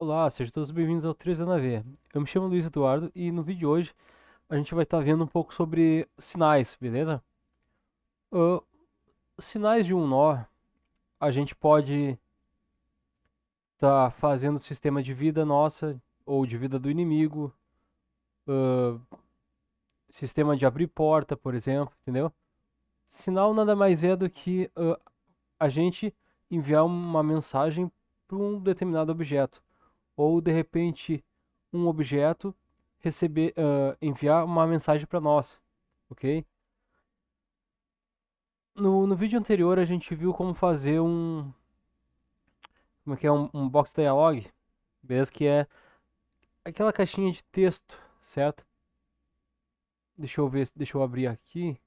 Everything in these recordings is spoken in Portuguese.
Olá, sejam todos bem-vindos ao 3 na V. Eu me chamo Luiz Eduardo e no vídeo de hoje a gente vai estar vendo um pouco sobre sinais, beleza? Ah, Sinais de um nó, a gente pode estar fazendo o sistema de vida nossa ou de vida do inimigo, ah, sistema de abrir porta, por exemplo, entendeu? Sinal nada mais é do que a gente enviar uma mensagem para um determinado objeto, ou de repente um objeto enviar uma mensagem para nós, ok? No vídeo anterior a gente viu como fazer como é que é, um box dialog, beleza? Que é aquela caixinha de texto, certo? Deixa eu ver, deixa eu abrir aqui.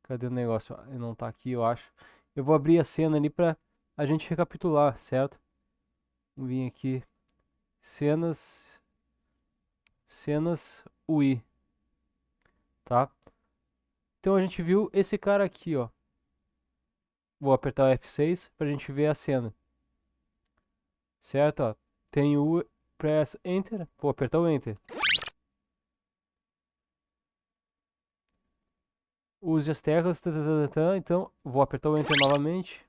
Cadê o negócio? Ele não tá aqui, eu acho. Eu vou abrir a cena ali pra a gente recapitular, certo? Vou vir aqui, cenas, cenas UI, tá? Então a gente viu esse cara aqui, ó. Vou apertar o F6 pra gente ver a cena, certo? Ó, tem o press Enter, vou apertar o Enter. Use as teclas, então vou apertar o Enter novamente.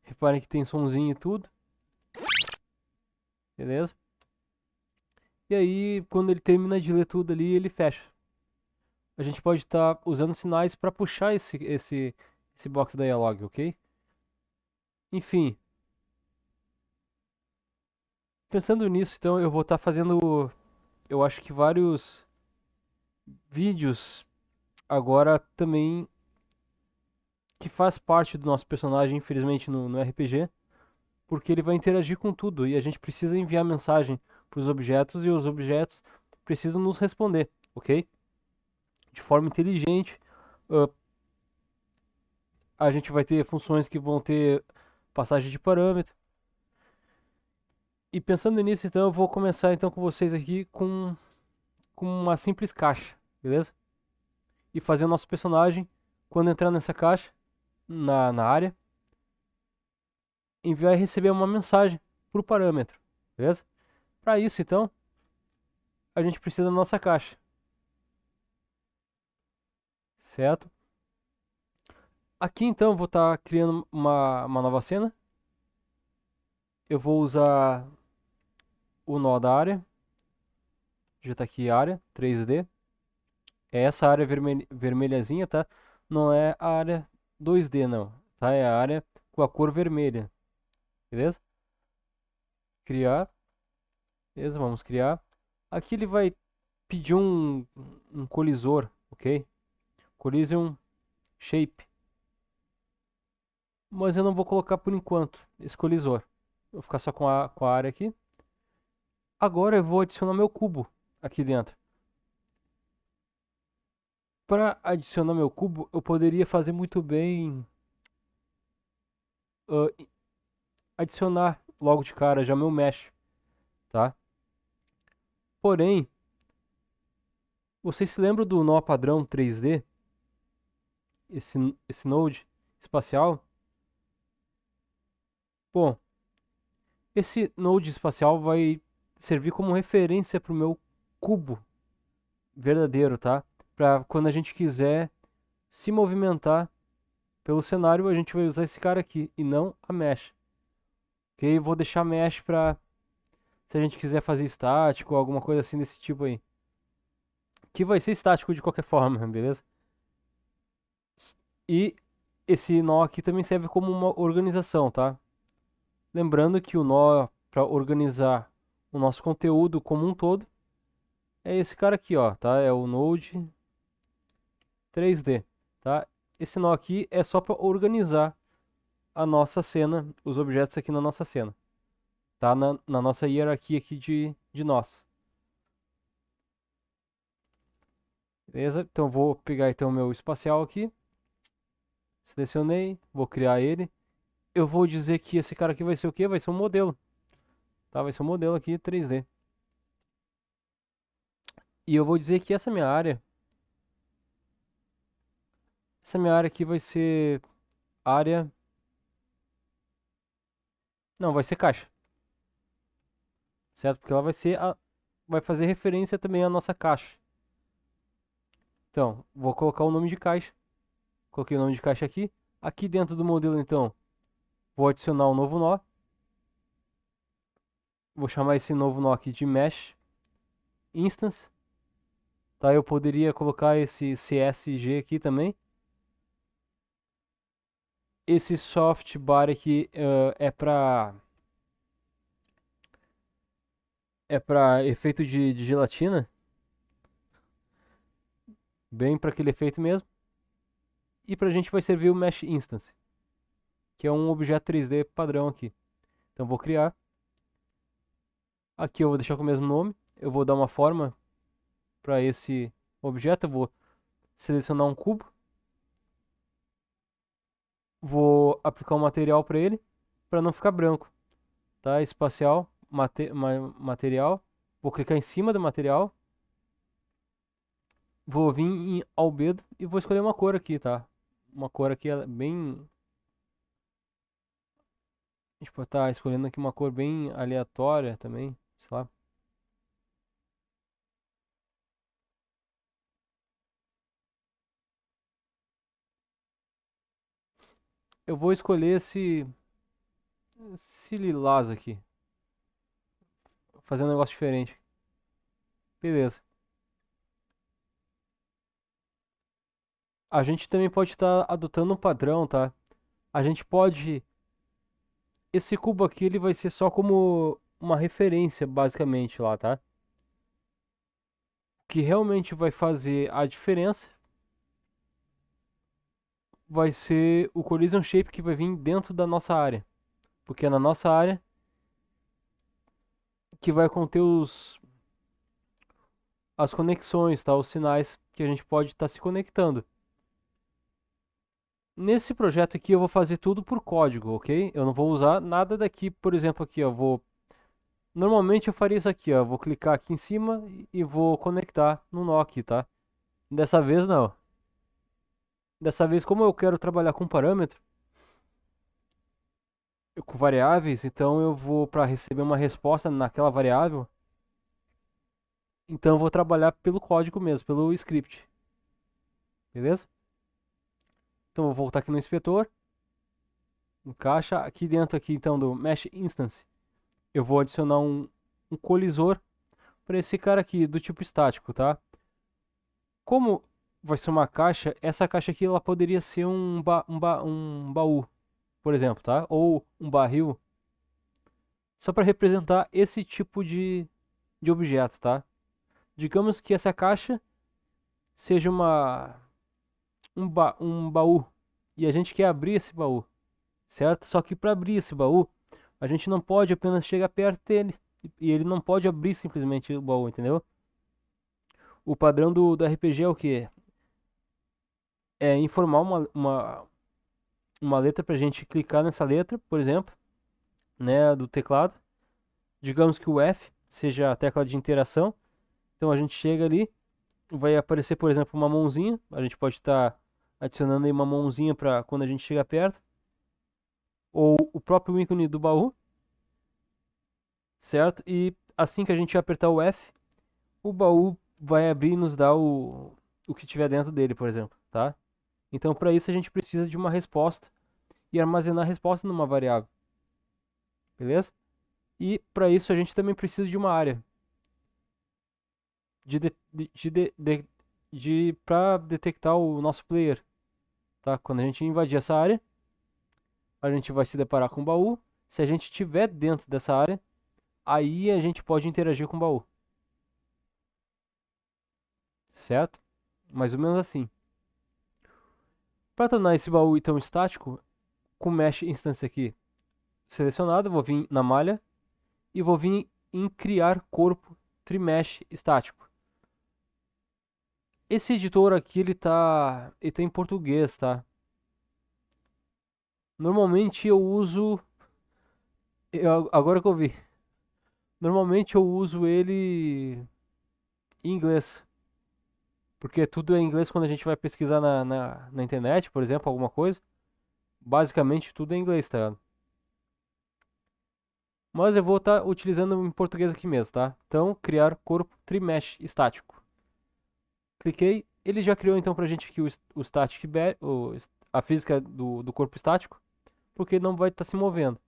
Reparem que tem sonzinho e tudo, beleza? E aí, quando ele termina de ler tudo ali, ele fecha. A gente pode estar usando sinais para puxar esse box dialog, ok? Enfim, pensando nisso, então eu vou estar fazendo, eu acho que vários vídeos agora também que faz parte do nosso personagem, infelizmente no RPG, porque ele vai interagir com tudo e a gente precisa enviar mensagem para os objetos e os objetos precisam nos responder, ok? De forma inteligente, uh, a gente vai ter funções que vão ter passagem de parâmetro. E pensando nisso, então eu vou começar então com vocês aqui com uma simples caixa, beleza? E fazer o nosso personagem, quando entrar nessa caixa, na área, enviar e receber uma mensagem para o parâmetro, beleza? Para isso, então, a gente precisa da nossa caixa, certo? Aqui então eu vou estar criando uma nova cena. Eu vou usar o nó da área, já está aqui área 3D. É essa área vermelhazinha, tá? Não é a área 2D não, tá? É a área com a cor vermelha, beleza? Criar, beleza? Vamos criar. Aqui ele vai pedir um colisor, ok? Collision shape, mas eu não vou colocar por enquanto esse colisor. Vou ficar só com a área aqui. Agora eu vou adicionar meu cubo aqui dentro. Para adicionar meu cubo, eu poderia fazer muito bem ah, adicionar logo de cara já meu mesh, tá? Porém, vocês se lembram do nó padrão 3D? Esse node espacial? Bom, esse node espacial vai servir como referência para o meu cubo verdadeiro, tá? Para quando a gente quiser se movimentar pelo cenário, a gente vai usar esse cara aqui e não a mesh. Ok? Vou deixar a mesh para se a gente quiser fazer estático ou alguma coisa assim desse tipo aí. Que vai ser estático de qualquer forma, beleza? E esse nó aqui também serve como uma organização, tá? Lembrando que o nó para organizar o nosso conteúdo como um todo é esse cara aqui, ó, tá? É o Node 3D, tá? Esse nó aqui é só para organizar a nossa cena, os objetos aqui na nossa cena, tá? Na nossa hierarquia aqui de nós. Beleza? Então eu vou pegar então o meu espacial aqui, selecionei, vou criar ele. Eu vou dizer que esse cara aqui vai ser o quê? Vai ser um modelo, tá? Vai ser um modelo aqui 3D. E eu vou dizer que essa minha área aqui vai ser área, não, vai ser caixa. certo? Porque ela vai fazer referência também à nossa caixa. Então, vou colocar o nome de caixa. Coloquei o nome de caixa aqui. Aqui dentro do modelo, então, vou adicionar um novo nó. Vou chamar esse novo nó aqui de Mesh Instance. Tá? Eu poderia colocar esse CSG aqui também. Esse soft bar aqui é para efeito de gelatina, bem para aquele efeito mesmo. E para a gente vai servir o Mesh Instance, que é um objeto 3D padrão aqui. Então vou criar. Aqui eu vou deixar com o mesmo nome. Eu vou dar uma forma para esse objeto. Eu vou selecionar um cubo. Vou aplicar um material para ele, para não ficar branco. Tá? Espacial, material. Vou clicar em cima do material. Vou vir em albedo e vou escolher uma cor aqui, tá? Uma cor aqui bem. A gente pode estar escolhendo aqui uma cor bem aleatória também, sei lá. Eu vou escolher esse lilás aqui. Fazer um negócio diferente. Beleza. A gente também pode estar adotando um padrão, tá? A gente pode. Esse cubo aqui ele vai ser só como uma referência, basicamente, lá, tá? O que realmente vai fazer a diferença vai ser o collision shape que vai vir dentro da nossa área. Porque é na nossa área que vai conter as conexões, tá? Os sinais que a gente pode estar se conectando. Nesse projeto aqui eu vou fazer tudo por código, ok? Eu não vou usar nada daqui, por exemplo, aqui, ó, Normalmente eu faria isso aqui, ó, vou clicar aqui em cima e vou conectar no nó aqui, tá? Dessa vez não. Dessa vez, como eu quero trabalhar com parâmetro, com variáveis, então eu vou para receber uma resposta naquela variável, então eu vou trabalhar pelo código mesmo, pelo script, beleza? Então eu vou voltar aqui no inspetor, encaixa aqui dentro aqui então do Mesh Instance. Eu vou adicionar um colisor para esse cara aqui do tipo estático, tá? Como vai ser uma caixa, essa caixa aqui ela poderia ser um baú, por exemplo, tá? Ou um barril, só para representar esse tipo de objeto, tá? Digamos que essa caixa seja um baú e a gente quer abrir esse baú, certo? Só que para abrir esse baú, a gente não pode apenas chegar perto dele e ele não pode abrir simplesmente o baú, entendeu? O padrão do RPG é o quê? É informar uma letra para a gente clicar nessa letra, por exemplo, né, do teclado. Digamos que o F seja a tecla de interação. Então a gente chega ali, vai aparecer, por exemplo, uma mãozinha. A gente pode estar adicionando aí uma mãozinha para quando a gente chega perto. Ou o próprio ícone do baú, certo? E assim que a gente apertar o F, o baú vai abrir e nos dar o que tiver dentro dele, por exemplo, tá? Então para isso a gente precisa de uma resposta e armazenar a resposta numa variável, beleza? E para isso a gente também precisa de uma área de, de, para detectar o nosso player, tá? Quando a gente invadir essa área, a gente vai se deparar com o baú. Se a gente estiver dentro dessa área, aí a gente pode interagir com o baú, certo? Mais ou menos assim. Para tornar esse baú então estático, com o Mesh Instance aqui selecionado, vou vir na malha e vou vir em criar corpo trimesh estático. Esse editor aqui ele tá em português, tá? Normalmente eu uso, agora que eu vi, normalmente eu uso ele em inglês, porque tudo é em inglês quando a gente vai pesquisar na internet, por exemplo, alguma coisa. Basicamente tudo é em inglês, tá ligado? Mas eu vou estar utilizando em português aqui mesmo, tá? Então, criar corpo trimesh estático. Cliquei, ele já criou então pra gente aqui o static a física do corpo estático, porque ele não vai estar se movendo.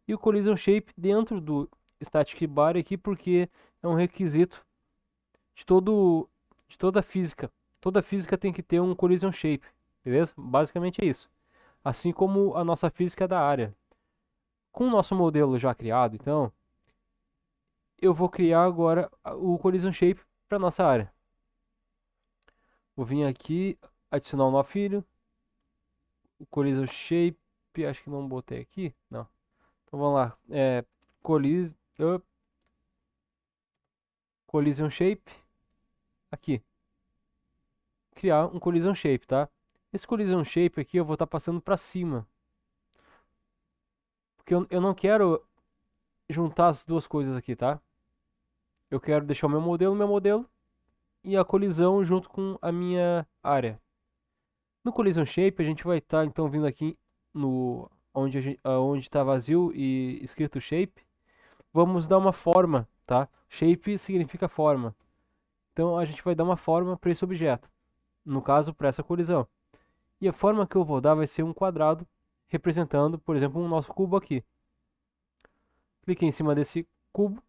E o collision shape dentro do static body aqui, porque é um requisito de toda a física. Toda física tem que ter um collision shape, beleza? Basicamente é isso. Assim como a nossa física da área. Com o nosso modelo já criado, então, eu vou criar agora o collision shape para nossa área. Vou vir aqui, adicionar um novo filho, o collision shape, acho que não botei aqui, não. Então vamos lá, collision shape, aqui, criar um collision shape, tá? Esse collision shape aqui eu vou estar passando para cima, porque eu não quero juntar as duas coisas aqui, tá? Eu quero deixar o meu modelo, e a colisão junto com a minha área. No Collision Shape, a gente vai estar então vindo aqui no onde está vazio e escrito Shape. Vamos dar uma forma, tá? Shape significa forma. Então a gente vai dar uma forma para esse objeto, no caso para essa colisão. E a forma que eu vou dar vai ser um quadrado representando, por exemplo, um nosso cubo aqui. Cliquei em cima desse cubo,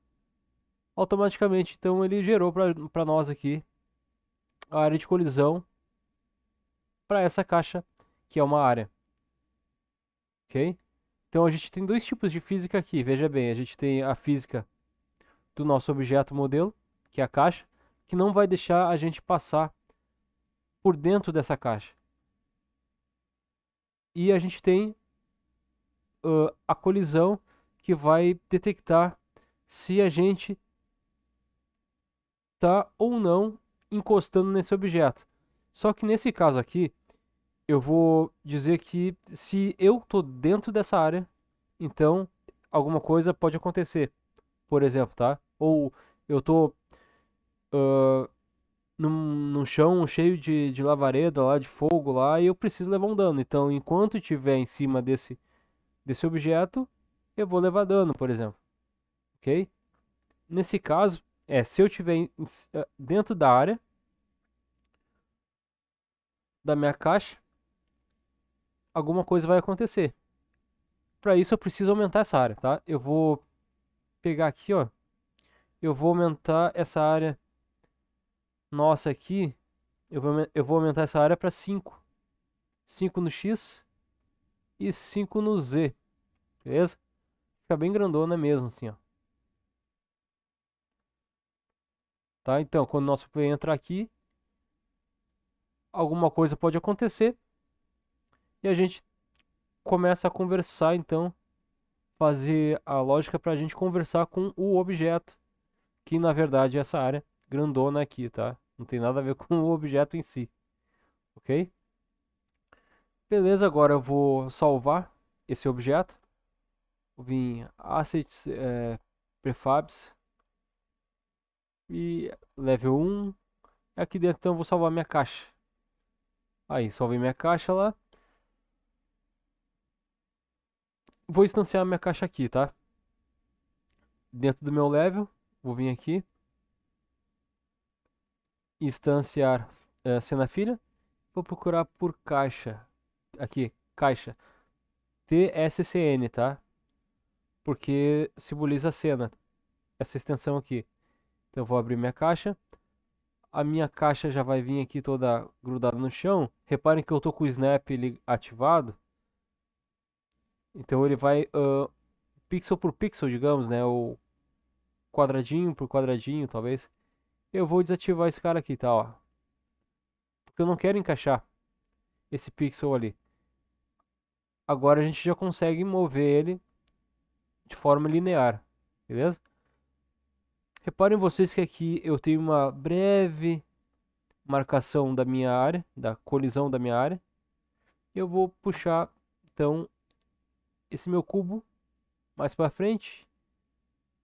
automaticamente então ele gerou para nós aqui a área de colisão para essa caixa que é uma área, ok? Então a gente tem dois tipos de física aqui, veja bem, a gente tem a física do nosso objeto modelo, que é a caixa, que não vai deixar a gente passar por dentro dessa caixa. E a gente tem a colisão, que vai detectar se a gente está ou não encostando nesse objeto. Só que nesse caso aqui, eu vou dizer que se eu estou dentro dessa área, então alguma coisa pode acontecer, por exemplo, tá? Ou eu estou num chão cheio de lavareda lá, de fogo lá, e eu preciso levar um dano. Então, enquanto estiver em cima desse objeto, eu vou levar dano, por exemplo. Ok? Nesse caso, se eu estiver dentro da área da minha caixa, alguma coisa vai acontecer. Para isso, eu preciso aumentar essa área, tá? Eu vou pegar aqui, ó. Eu vou aumentar essa área nossa aqui. Eu vou aumentar essa área para 5. 5 no X e 5 no Z. Beleza? Fica bem grandona mesmo, assim, ó. Tá? Então, quando o nosso player entrar aqui, alguma coisa pode acontecer e a gente começa a conversar, então, fazer a lógica para a gente conversar com o objeto, que na verdade é essa área grandona aqui, tá? Não tem nada a ver com o objeto em si, ok? Beleza, agora eu vou salvar esse objeto. Vou vir em Assets, Prefabs e Level 1. Aqui dentro então eu vou salvar minha caixa. Aí, salvei minha caixa lá. Vou instanciar minha caixa aqui, tá? Dentro do meu level, vou vir aqui, instanciar cena filha. Vou procurar por caixa. Aqui, caixa. TSCN, tá? Porque simboliza a cena. Essa extensão aqui. Então eu vou abrir minha caixa. A minha caixa já vai vir aqui toda grudada no chão. Reparem que eu tô com o snap ativado. Então ele vai pixel por pixel, digamos, né? Ou quadradinho por quadradinho, talvez. Eu vou desativar esse cara aqui, tá? Ó. Porque eu não quero encaixar esse pixel ali. Agora a gente já consegue mover ele de forma linear, beleza? Reparem vocês que aqui eu tenho uma breve marcação da minha área, da colisão da minha área. Eu vou puxar então esse meu cubo mais para frente.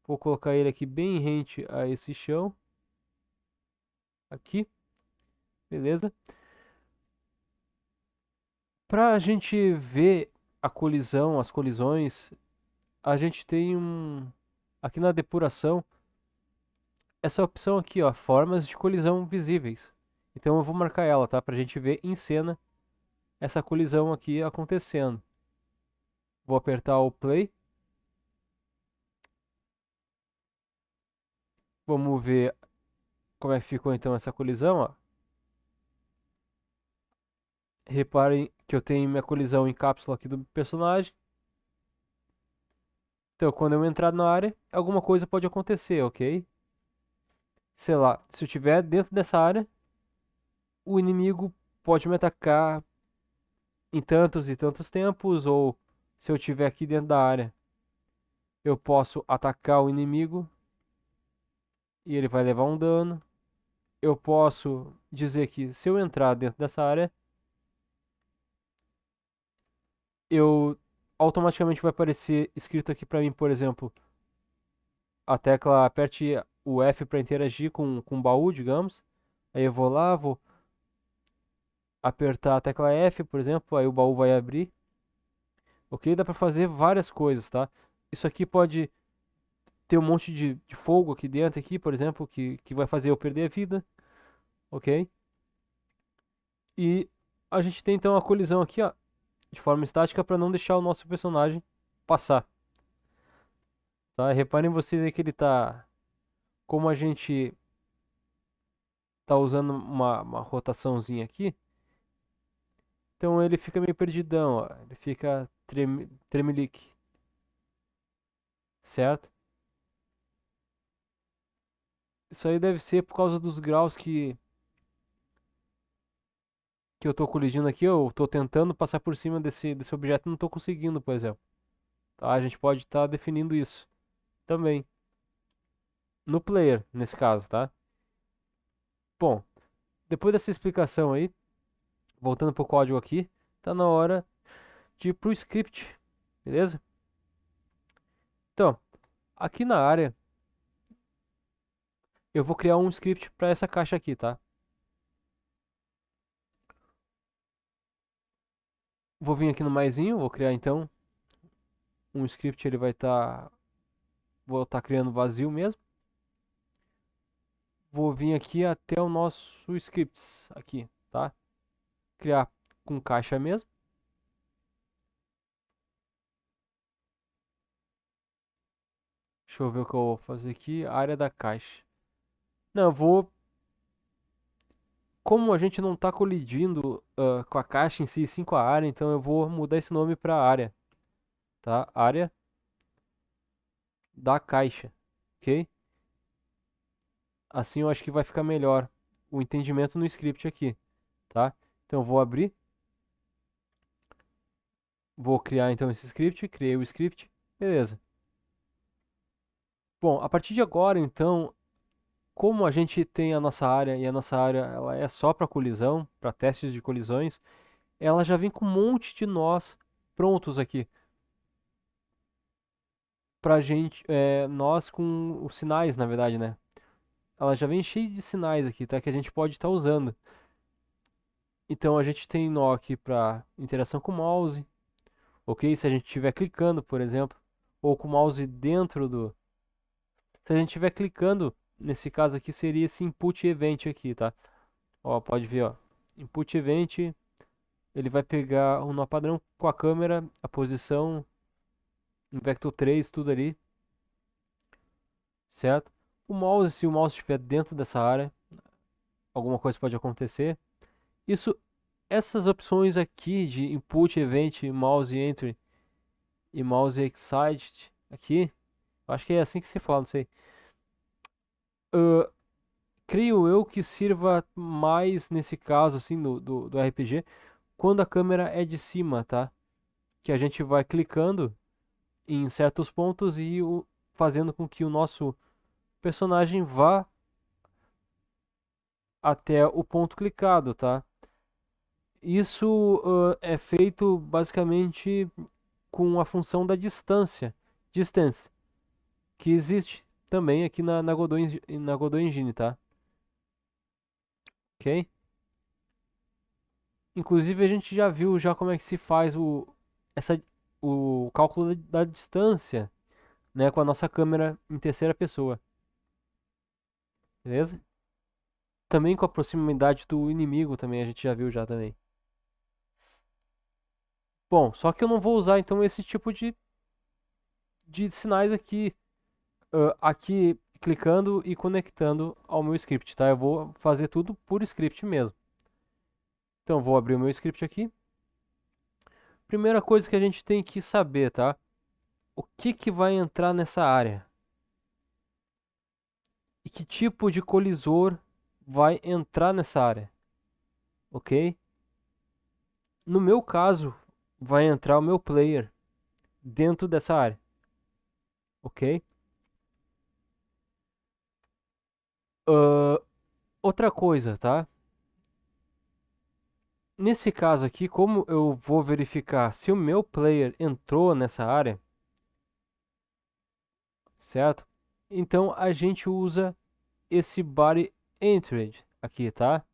Vou colocar ele aqui bem rente a esse chão. Aqui, beleza? Para a gente ver a colisão, as colisões, a gente tem aqui na depuração, essa opção aqui, ó, formas de colisão visíveis. Então eu vou marcar ela, tá? Pra gente ver em cena essa colisão aqui acontecendo. Vou apertar o play. Vamos ver como é que ficou então essa colisão, ó. Reparem que eu tenho minha colisão em cápsula aqui do personagem. Então, quando eu entrar na área, alguma coisa pode acontecer, ok? Sei lá, se eu estiver dentro dessa área, o inimigo pode me atacar em tantos e tantos tempos, ou se eu estiver aqui dentro da área, eu posso atacar o inimigo e ele vai levar um dano. Eu posso dizer que se eu entrar dentro dessa área, eu automaticamente vai aparecer escrito aqui pra mim, por exemplo, a tecla aperte o F para interagir com o baú, digamos. Aí eu vou lá, vou apertar a tecla F, por exemplo, aí o baú vai abrir. Ok? Dá para fazer várias coisas, tá? Isso aqui pode ter um monte de fogo aqui dentro, aqui, por exemplo, que vai fazer eu perder a vida. Ok? E a gente tem então a colisão aqui, ó, de forma estática para não deixar o nosso personagem passar. Tá? Reparem vocês aí que ele tá. Como a gente tá usando uma rotaçãozinha aqui, então ele fica meio perdidão, ó. Ele fica tremelique, certo? Isso aí deve ser por causa dos graus que eu tô colidindo aqui. Eu tô tentando passar por cima desse objeto e não tô conseguindo, por exemplo. Tá? A gente pode estar definindo isso também no player, nesse caso, tá? Bom, depois dessa explicação aí, voltando pro código aqui, tá na hora de ir pro script, beleza? Então, aqui na área, eu vou criar um script para essa caixa aqui, tá? Vou vir aqui no maisinho, vou criar então um script, ele vai estar, vou estar criando vazio mesmo. Vou vir aqui até o nosso scripts aqui, tá? Criar com caixa mesmo. Deixa eu ver o que eu vou fazer aqui. Área da caixa. Não, eu vou. Como a gente não está colidindo com a caixa em si, sim com a área, então eu vou mudar esse nome para área, tá? Área da caixa, ok? Assim eu acho que vai ficar melhor o entendimento no script aqui, tá? Então eu vou abrir, vou criar então esse script, criei o script, beleza. Bom, a partir de agora, então, como a gente tem a nossa área e a nossa área ela é só para colisão, para testes de colisões, ela já vem com um monte de nós prontos aqui pra gente, nós com os sinais, na verdade, né? Ela já vem cheia de sinais aqui, tá? Que a gente pode estar usando. Então a gente tem nó aqui para interação com o mouse, ok? Se a gente estiver clicando, por exemplo, ou com o mouse dentro do. Se a gente estiver clicando, nesse caso aqui seria esse input event aqui, tá? Ó, pode ver, ó. Input event, ele vai pegar o nó padrão com a câmera, a posição, em vector 3, tudo ali, certo? O mouse, se o mouse estiver dentro dessa área, alguma coisa pode acontecer. Isso, essas opções aqui de input event, mouse entry e mouse exit aqui, acho que é assim que se fala, não sei. Ah, creio eu que sirva mais nesse caso assim do RPG quando a câmera é de cima, tá? Que a gente vai clicando em certos pontos e fazendo com que o nosso personagem vá até o ponto clicado, tá? Isso é feito basicamente com a função da distância, distance, que existe também aqui na Godot Engine, tá? Ok? Inclusive a gente já viu já como é que se faz essa, o cálculo da distância né, com a nossa câmera em terceira pessoa, beleza? Também com a proximidade do inimigo também, a gente já viu já também. Bom, só que eu não vou usar então esse tipo de sinais aqui, aqui clicando e conectando ao meu script, tá? Eu vou fazer tudo por script mesmo. Então, vou abrir o meu script aqui. Primeira coisa que a gente tem que saber, tá? O que vai entrar nessa área? E que tipo de colisor vai entrar nessa área? Ok? No meu caso, vai entrar o meu player dentro dessa área. Ok? Ah, outra coisa, tá? Nesse caso aqui, como eu vou verificar se o meu player entrou nessa área, certo? Então a gente usa esse body entered aqui, tá?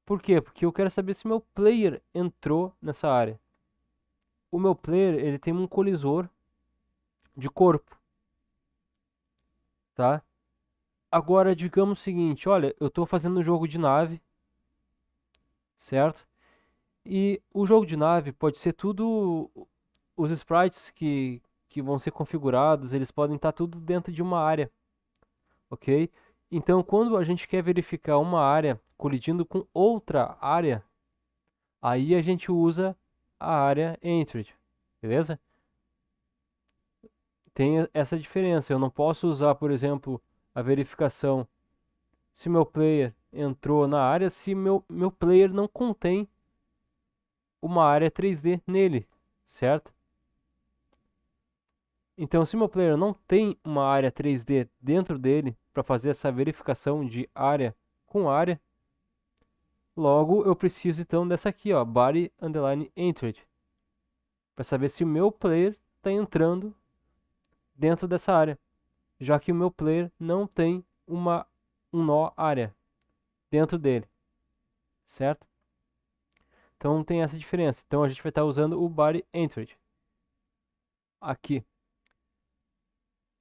Por quê? Porque eu quero saber se meu player entrou nessa área. O meu player, ele tem um colisor de corpo, tá? Agora, digamos o seguinte, olha, eu estou fazendo um jogo de nave, certo? E o jogo de nave pode ser tudo, os sprites que vão ser configurados, eles podem estar tudo dentro de uma área, ok? Então, quando a gente quer verificar uma área colidindo com outra área, aí a gente usa a área entered, beleza? Tem essa diferença. Eu não posso usar, por exemplo, a verificação se meu player entrou na área se meu player não contém uma área 3D nele, certo? Então, se meu player não tem uma área 3D dentro dele para fazer essa verificação de área com área, logo eu preciso então dessa aqui, ó, body underline entered, para saber se o meu player está entrando dentro dessa área, já que o meu player não tem um nó área dentro dele, certo? Então tem essa diferença. Então a gente vai estar usando o body entered aqui.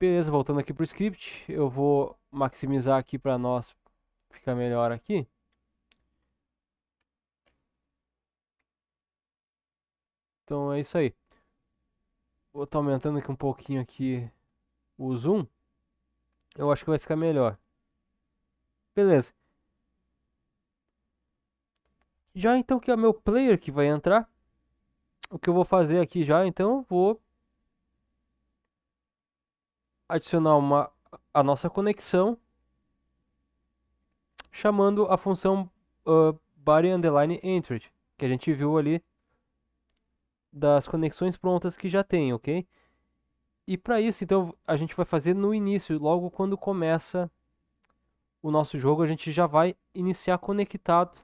Beleza, voltando aqui para o script, eu vou maximizar aqui para nós ficar melhor aqui. Então é isso aí. Vou estar aumentando aqui um pouquinho aqui o zoom. Eu acho que vai ficar melhor. Beleza. Já então que é o meu player que vai entrar, o que eu vou fazer aqui já, então eu vou adicionar a nossa conexão chamando a função body underline entered, que a gente viu ali das conexões prontas que já tem, ok? E para isso, então, a gente vai fazer no início, logo quando começa o nosso jogo, a gente já vai iniciar conectado,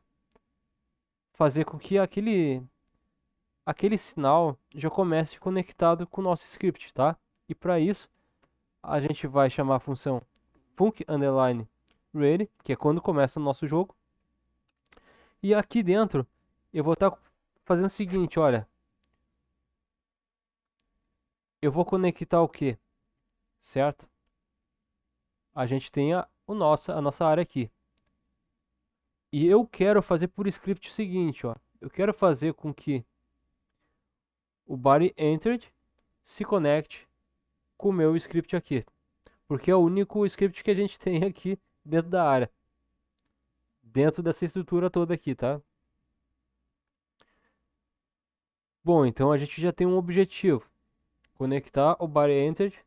fazer com que aquele sinal já comece conectado com o nosso script, tá? E para isso, a gente vai chamar a função func_ready, que é quando começa o nosso jogo. E aqui dentro, eu vou estar fazendo o seguinte, olha, eu vou conectar o que, certo? A gente tem a nossa área aqui. E eu quero fazer por script o seguinte, ó. Eu quero fazer com que o body entered se conecte com o meu script aqui. Porque é o único script que a gente tem aqui dentro da área. Dentro dessa estrutura toda aqui, tá? Bom, então a gente já tem um objetivo. Conectar o body entered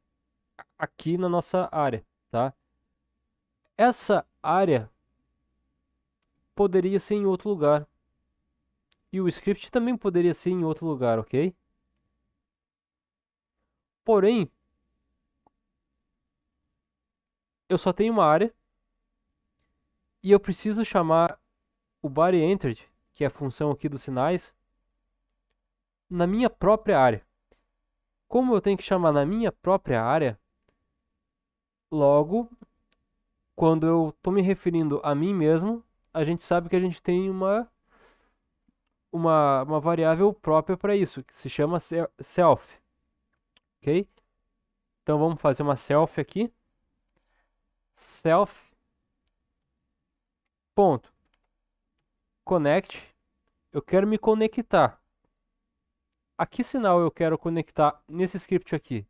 aqui na nossa área, tá? Essa área poderia ser em outro lugar. E o script também poderia ser em outro lugar, ok? Porém, eu só tenho uma área e eu preciso chamar o body entered, que é a função aqui dos sinais, na minha própria área. Como eu tenho que chamar na minha própria área, logo, quando eu estou me referindo a mim mesmo, a gente sabe que a gente tem uma variável própria para isso, que se chama self, ok? Então vamos fazer uma self aqui. Self. Ponto. Connect. Eu quero me conectar. A que sinal eu quero conectar nesse script aqui?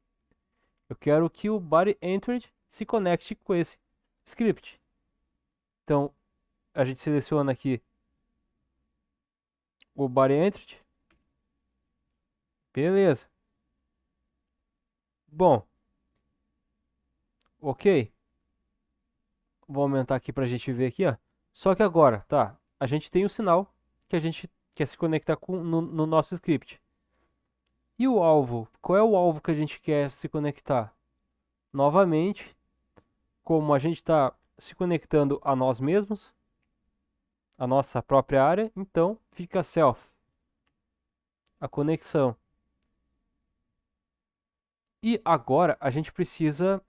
Eu quero que o bodyEntered se conecte com esse script. Então, a gente seleciona aqui o bodyEntered. Beleza. Bom, ok. Vou aumentar aqui para a gente ver aqui, ó. Só que agora, tá? A gente tem o sinal que a gente quer se conectar no nosso script. E o alvo? Qual é o alvo que a gente quer se conectar? Novamente, como a gente está se conectando a nós mesmos, a nossa própria área, então fica self, a conexão. E agora a gente precisa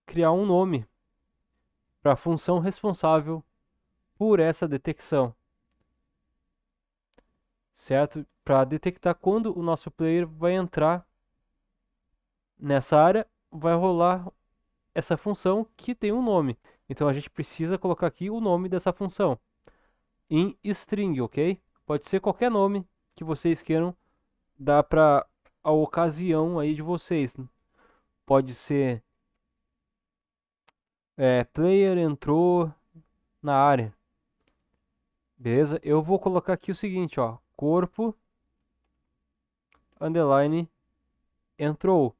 criar um nome para a função responsável por essa detecção, certo? Para detectar quando o nosso player vai entrar nessa área, vai rolar essa função que tem um nome. Então a gente precisa colocar aqui o nome dessa função em string, ok? Pode ser qualquer nome que vocês queiram dar para a ocasião aí de vocês. Pode ser player entrou na área. Beleza? Eu vou colocar aqui o seguinte, ó, corpo underline entrou.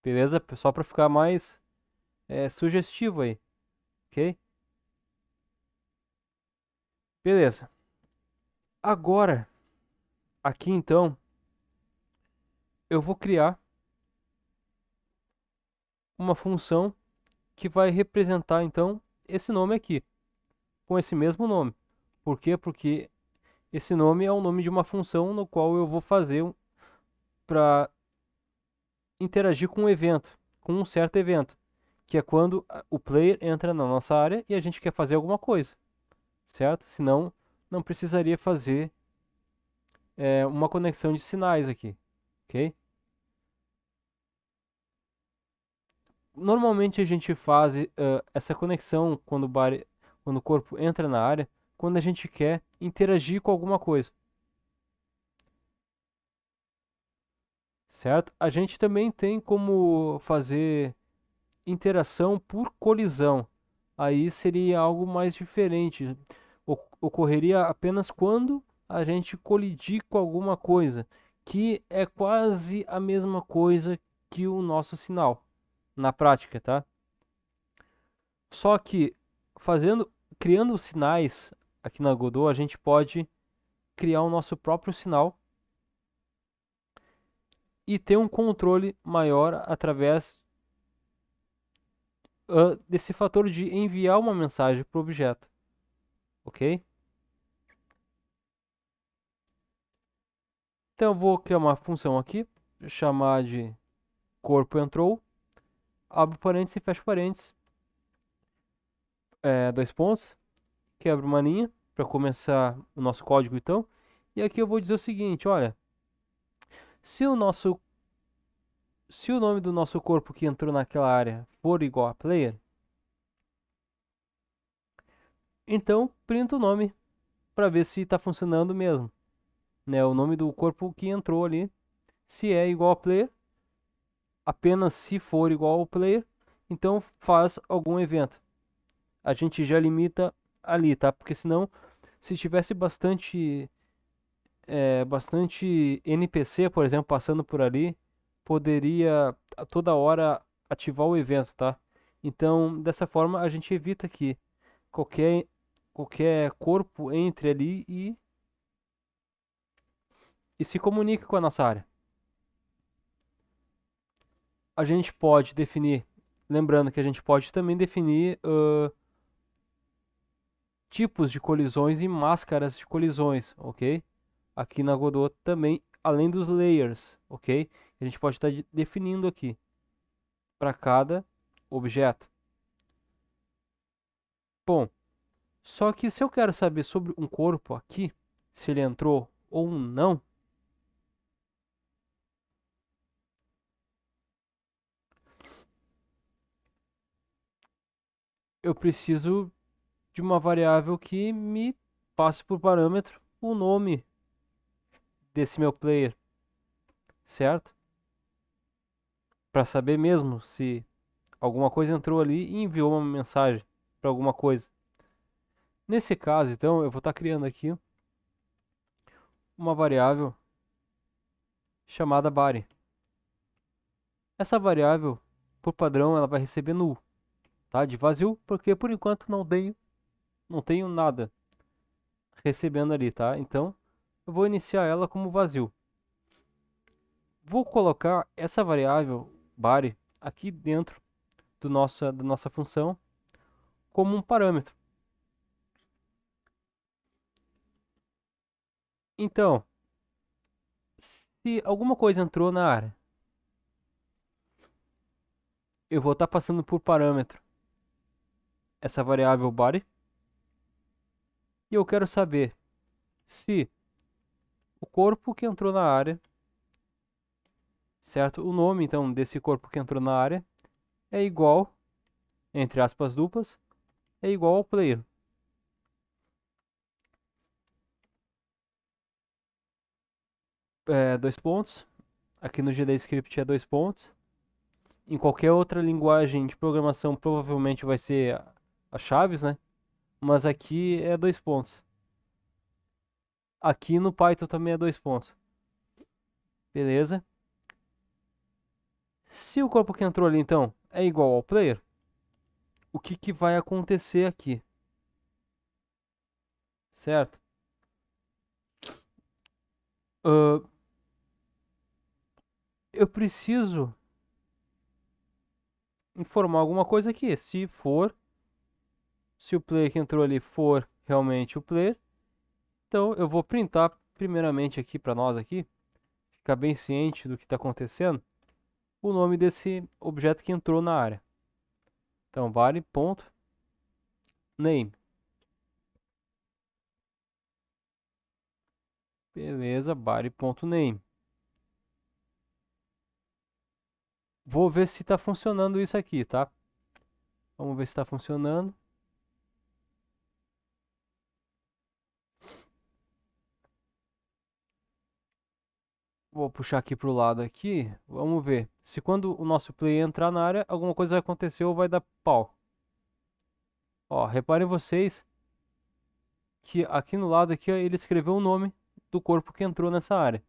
Beleza? Só para ficar mais sugestivo aí, ok? Beleza. Agora, aqui então, eu vou criar uma função que vai representar então esse nome aqui, com esse mesmo nome. Por quê? Porque esse nome é o nome de uma função no qual eu vou fazer para interagir com um evento, com um certo evento, que é quando o player entra na nossa área e a gente quer fazer alguma coisa, certo? Senão, não precisaria fazer uma conexão de sinais aqui, ok? Normalmente a gente faz essa conexão quando o corpo entra na área, quando a gente quer interagir com alguma coisa, certo? A gente também tem como fazer interação por colisão. Aí seria algo mais diferente. Ocorreria apenas quando a gente colidir com alguma coisa, que é quase a mesma coisa que o nosso sinal na prática, tá? Só que criando sinais aqui na Godot, a gente pode criar o nosso próprio sinal e ter um controle maior através desse fator de enviar uma mensagem para o objeto, ok? Então eu vou criar uma função aqui, chamar de corpo entrou, abro parênteses e fecho parênteses, dois pontos, quebro uma linha para começar o nosso código então, e aqui eu vou dizer o seguinte, olha, se o nosso se o nome do nosso corpo que entrou naquela área for igual a player, então printa o nome para ver se está funcionando mesmo, né? O nome do corpo que entrou ali, se é igual a player, apenas se for igual ao player, então faz algum evento. A gente já limita ali, tá? Porque senão, se tivesse bastante NPC, por exemplo, passando por ali, poderia a toda hora ativar o evento, tá? Então, dessa forma, a gente evita que qualquer, qualquer corpo entre ali e se comunique com a nossa área. A gente pode definir, lembrando que a gente pode também definir tipos de colisões e máscaras de colisões, ok? Aqui na Godot também, além dos layers, ok? A gente pode estar definindo aqui para cada objeto. Bom, só que se eu quero saber sobre um corpo aqui, se ele entrou ou não, eu preciso de uma variável que me passe por parâmetro o nome desse meu player, certo? Para saber mesmo se alguma coisa entrou ali e enviou uma mensagem para alguma coisa. Nesse caso, então, eu vou estar criando aqui uma variável chamada body. Essa variável, por padrão, ela vai receber null, tá? De vazio, porque por enquanto não tenho nada recebendo ali, tá? Então, eu vou iniciar ela como vazio. Vou colocar essa variável body aqui dentro da nossa função como um parâmetro. Então, se alguma coisa entrou na área, eu vou estar passando por parâmetro essa variável body e eu quero saber se o corpo que entrou na área, certo? O nome então desse corpo que entrou na área é igual, entre aspas duplas, é igual ao player. Dois pontos. Aqui no GDScript é dois pontos. Em qualquer outra linguagem de programação provavelmente vai ser as chaves, né? Mas aqui é dois pontos. Aqui no Python também é dois pontos. Beleza? Se o corpo que entrou ali então é igual ao player, o que que vai acontecer aqui? Certo? Uh, eu preciso informar alguma coisa aqui. Se o player que entrou ali for realmente o player, então eu vou printar primeiramente aqui para nós aqui, ficar bem ciente do que está acontecendo, o nome desse objeto que entrou na área. Então body.name. Beleza, body.name. Vou ver se está funcionando isso aqui, tá? Vamos ver se está funcionando. Vou puxar aqui para o lado aqui. Vamos ver se quando o nosso player entrar na área, alguma coisa vai acontecer ou vai dar pau. Ó, reparem vocês que aqui no lado aqui, ó, ele escreveu o nome do corpo que entrou nessa área.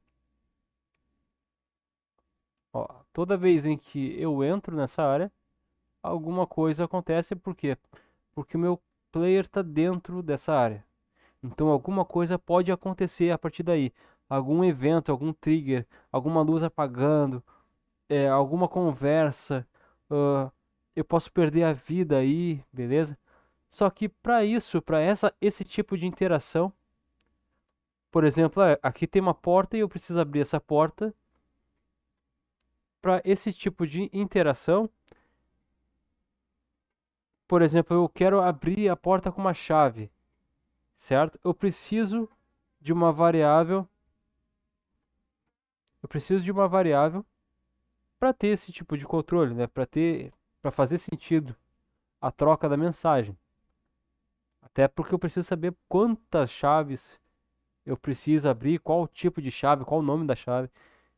Ó, toda vez em que eu entro nessa área, alguma coisa acontece. Por quê? Porque o meu player está dentro dessa área. Então alguma coisa pode acontecer a partir daí. Algum evento, algum trigger, alguma luz apagando, alguma conversa. Eu posso perder a vida aí, beleza? Só que para isso, para esse tipo de interação, por exemplo, aqui tem uma porta e eu preciso abrir essa porta. Para esse tipo de interação, por exemplo, eu quero abrir a porta com uma chave, certo? De uma variável, eu preciso de uma variável para ter esse tipo de controle, né? Para fazer sentido a troca da mensagem. Até porque eu preciso saber quantas chaves eu preciso abrir, qual tipo de chave, qual o nome da chave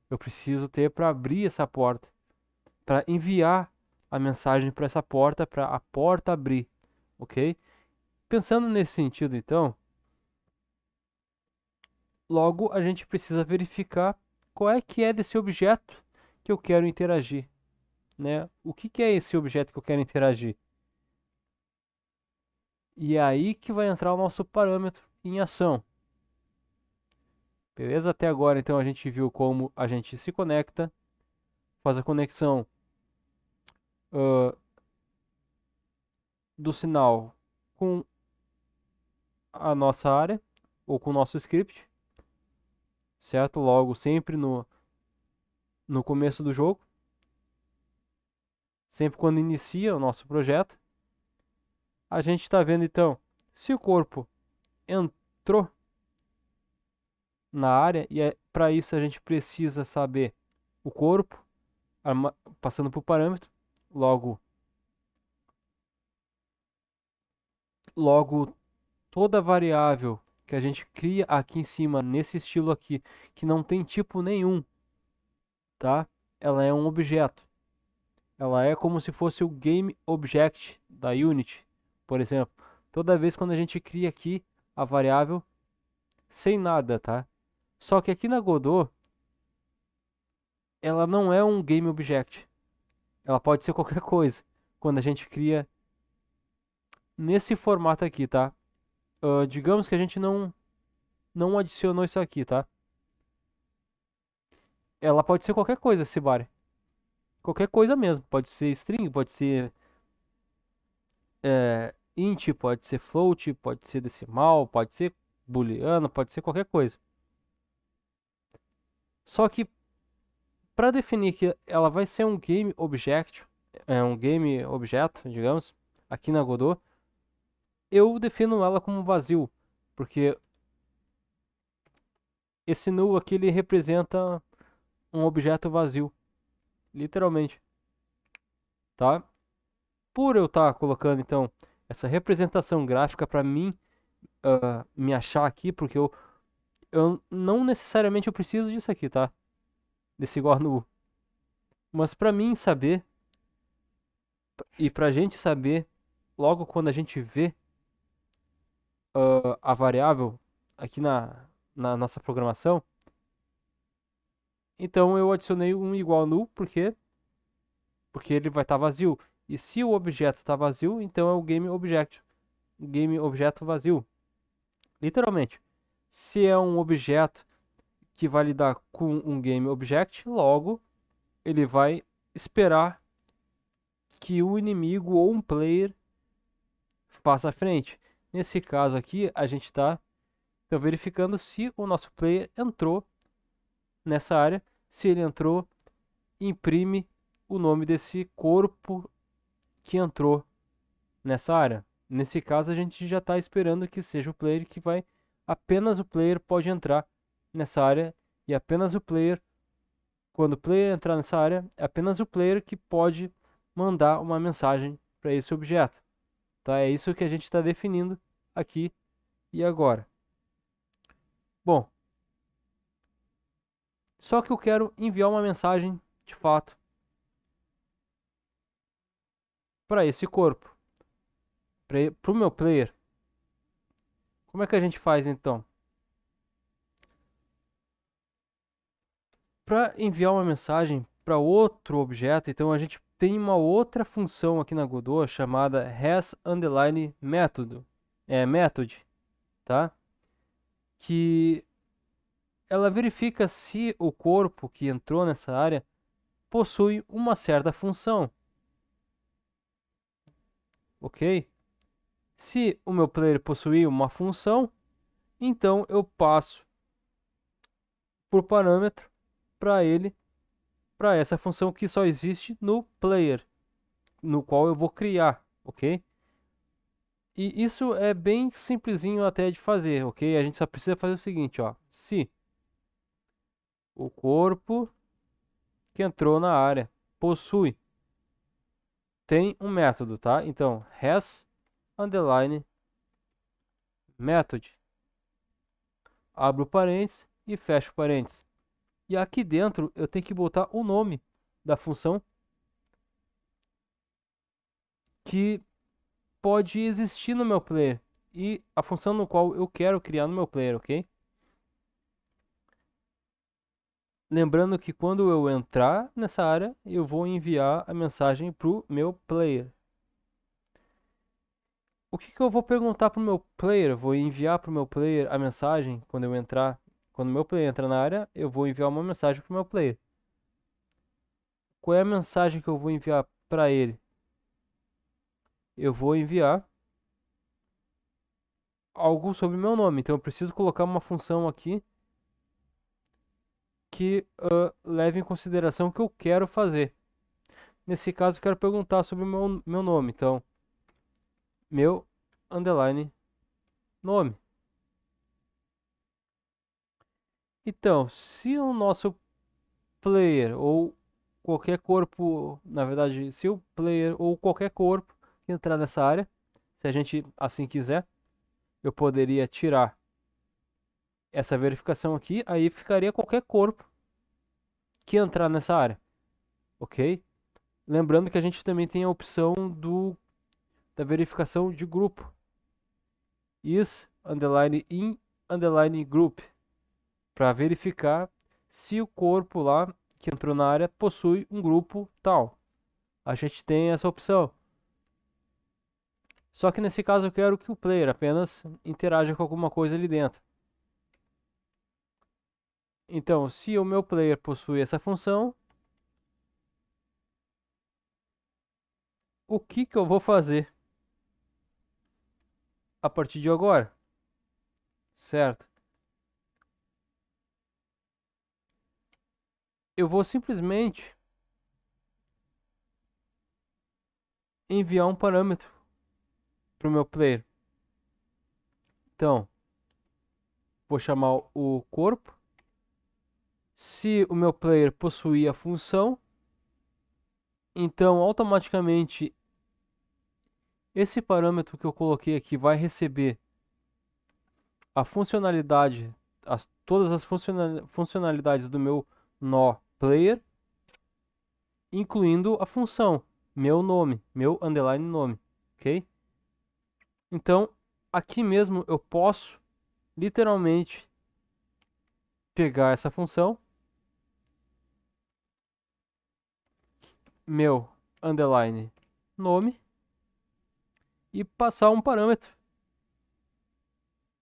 eu preciso ter para abrir essa porta, para enviar a mensagem para essa porta, para a porta abrir, ok? Pensando nesse sentido, então, logo a gente precisa verificar qual é que é desse objeto que eu quero interagir, né? O que que é esse objeto que eu quero interagir? E é aí que vai entrar o nosso parâmetro em ação. Beleza? Até agora, então, a gente viu como a gente se conecta, faz a conexão ah, do sinal com a nossa área ou com o nosso script, certo? Logo, sempre no começo do jogo, sempre quando inicia o nosso projeto, a gente está vendo então se o corpo entrou na área e para isso a gente precisa saber o corpo passando por parâmetro, logo Logo, toda variável que a gente cria aqui em cima, nesse estilo aqui, que não tem tipo nenhum, tá? Ela é um objeto. Ela é como se fosse o Game Object da Unity, por exemplo. Toda vez quando a gente cria aqui a variável sem nada, tá? Só que aqui na Godot, ela não é um Game Object. Ela pode ser qualquer coisa. Quando a gente cria nesse formato aqui, tá? Digamos que a gente não adicionou isso aqui, tá? Ela pode ser qualquer coisa, esse bar. Qualquer coisa mesmo. Pode ser string, pode ser int, pode ser float, pode ser decimal, pode ser booleano, pode ser qualquer coisa. Só que para definir que ela vai ser um game object, um game objeto, digamos, aqui na Godot, eu defino ela como vazio, porque esse null aqui ele representa um objeto vazio, literalmente, tá? Por eu estar colocando então essa representação gráfica para mim me achar aqui, porque eu não necessariamente eu preciso disso aqui, tá? Desse igual null. Mas para mim saber e pra gente saber logo quando a gente vê a variável aqui na nossa programação, então eu adicionei um igual null porque ele vai estar vazio. E se o objeto está vazio, então é o game objeto vazio, literalmente. Se é um objeto que vai lidar com um game object, logo ele vai esperar que o inimigo ou um player faça à frente. Nesse caso aqui, a gente está verificando se o nosso player entrou nessa área. Se ele entrou, imprime o nome desse corpo que entrou nessa área. Nesse caso, a gente já está esperando que seja o player que vai. Apenas o player pode entrar nessa área e apenas o player, quando o player entrar nessa área, é apenas o player que pode mandar uma mensagem para esse objeto. Tá? É isso que a gente está definindo aqui e agora. Bom, só que eu quero enviar uma mensagem de fato para esse corpo, para o meu player. Como é que a gente faz então? Para enviar uma mensagem para outro objeto, então a gente tem uma outra função aqui na Godot chamada has_method, tá? Que ela verifica se o corpo que entrou nessa área possui uma certa função, ok? Se o meu player possuir uma função, então eu passo por parâmetro para ele, para essa função que só existe no player, no qual eu vou criar, ok? E isso é bem simplesinho até de fazer, ok? A gente só precisa fazer o seguinte, ó. Se o corpo que entrou na área possui, tem um método, tá? Então, has_method, abro parênteses e fecho parênteses. E aqui dentro eu tenho que botar o nome da função que pode existir no meu player e a função no qual eu quero criar no meu player, ok? Lembrando que quando eu entrar nessa área, eu vou enviar a mensagem para o meu player. O que que eu vou perguntar para o meu player? Vou enviar para o meu player a mensagem quando eu entrar. Quando o meu player entrar na área, eu vou enviar uma mensagem para o meu player. Qual é a mensagem que eu vou enviar para ele? Eu vou enviar algo sobre meu nome. Então eu preciso colocar uma função aqui que leve em consideração o que eu quero fazer. Nesse caso, eu quero perguntar sobre o meu nome. Então, meu underline nome. Então, se o nosso player ou qualquer corpo, na verdade, se o player ou qualquer corpo que entrar nessa área, Se a gente assim quiser, eu poderia tirar essa verificação aqui, aí ficaria qualquer corpo que entrar nessa área, ok? Lembrando que a gente também tem a opção da verificação de grupo, is underline in underline group, para verificar se o corpo lá que entrou na área possui um grupo tal. A gente tem essa opção. Só que nesse caso eu quero que o player apenas interaja com alguma coisa ali dentro. Então, se o meu player possui essa função, o que eu vou fazer a partir de agora? Certo? Eu vou simplesmente enviar um parâmetro para o meu player. Então, vou chamar o corpo. Se o meu player possuir a função, então automaticamente esse parâmetro que eu coloquei aqui vai receber a funcionalidade, todas as funcionalidades do meu nó player, incluindo a função meu nome, meu underline nome, ok? Então, aqui mesmo eu posso literalmente pegar essa função, meu underline nome, e passar um parâmetro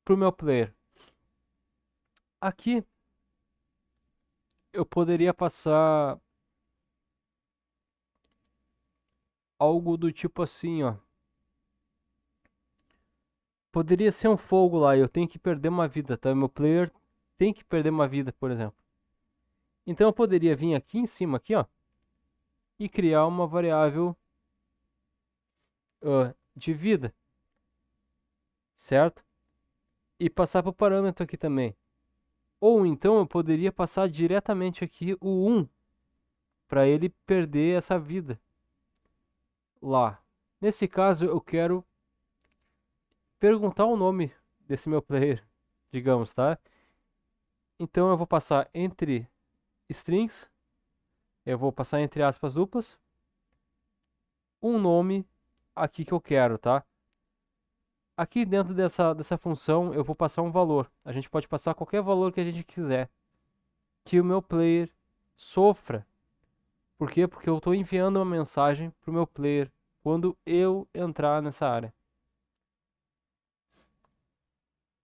para o meu player. Aqui eu poderia passar algo do tipo assim, ó. Poderia ser um fogo lá, eu tenho que perder uma vida, tá? Meu player tem que perder uma vida, por exemplo. Então eu poderia vir aqui em cima, aqui, ó, e criar uma variável de vida, certo? E passar para o parâmetro aqui também. Ou então eu poderia passar diretamente aqui o 1 para ele perder essa vida lá. Nesse caso eu quero perguntar o nome desse meu player, digamos, tá? Então eu vou passar entre strings, eu vou passar entre aspas duplas, um nome aqui que eu quero, tá? Aqui dentro dessa função eu vou passar um valor. A gente pode passar qualquer valor que a gente quiser. Que o meu player sofra. Por quê? Porque eu estou enviando uma mensagem para o meu player quando eu entrar nessa área.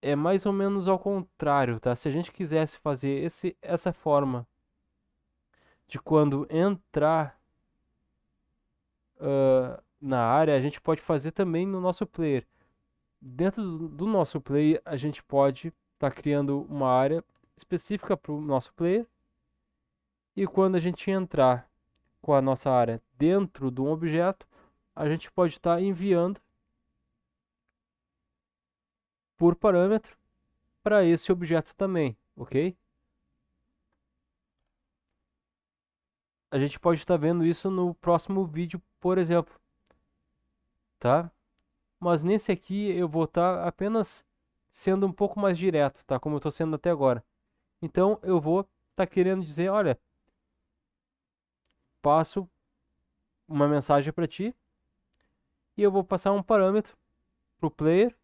É mais ou menos ao contrário, tá? Se a gente quisesse fazer essa forma de quando entrar na área, a gente pode fazer também no nosso player. Dentro do nosso player, a gente pode estar criando uma área específica para o nosso player. E quando a gente entrar com a nossa área dentro de um objeto, a gente pode estar enviando por parâmetro para esse objeto também, ok? A gente pode estar vendo isso no próximo vídeo, por exemplo, tá? Mas nesse aqui eu vou estar apenas sendo um pouco mais direto, tá? Como eu estou sendo até agora. Então eu vou estar querendo dizer, olha, passo uma mensagem para ti e eu vou passar um parâmetro para o player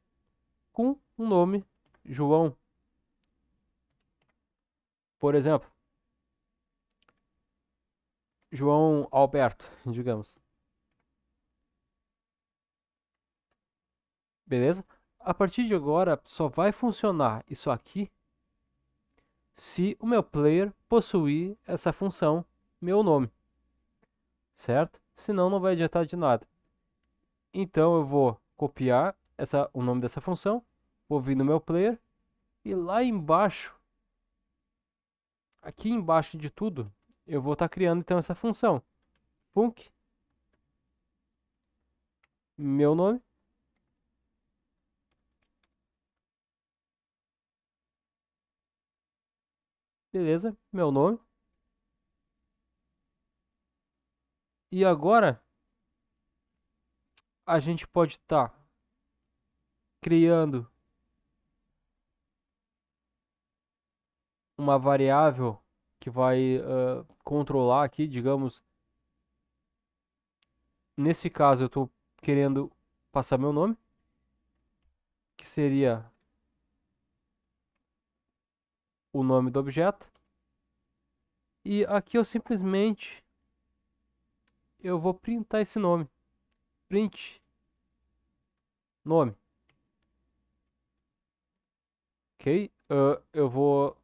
com um nome, João, por exemplo, João Alberto, digamos. Beleza? A partir de agora só vai funcionar isso aqui se o meu player possuir essa função meu nome, certo? Senão não vai adiantar de nada. Então eu vou copiar o nome dessa função, vou vir no meu player e lá embaixo, aqui embaixo de tudo, eu vou estar criando então essa função func meu nome, beleza? Meu nome. E agora a gente pode estar criando uma variável que vai controlar aqui, digamos, nesse caso eu estou querendo passar meu nome, que seria o nome do objeto, e aqui eu vou printar esse nome, print nome, ok? Eu vou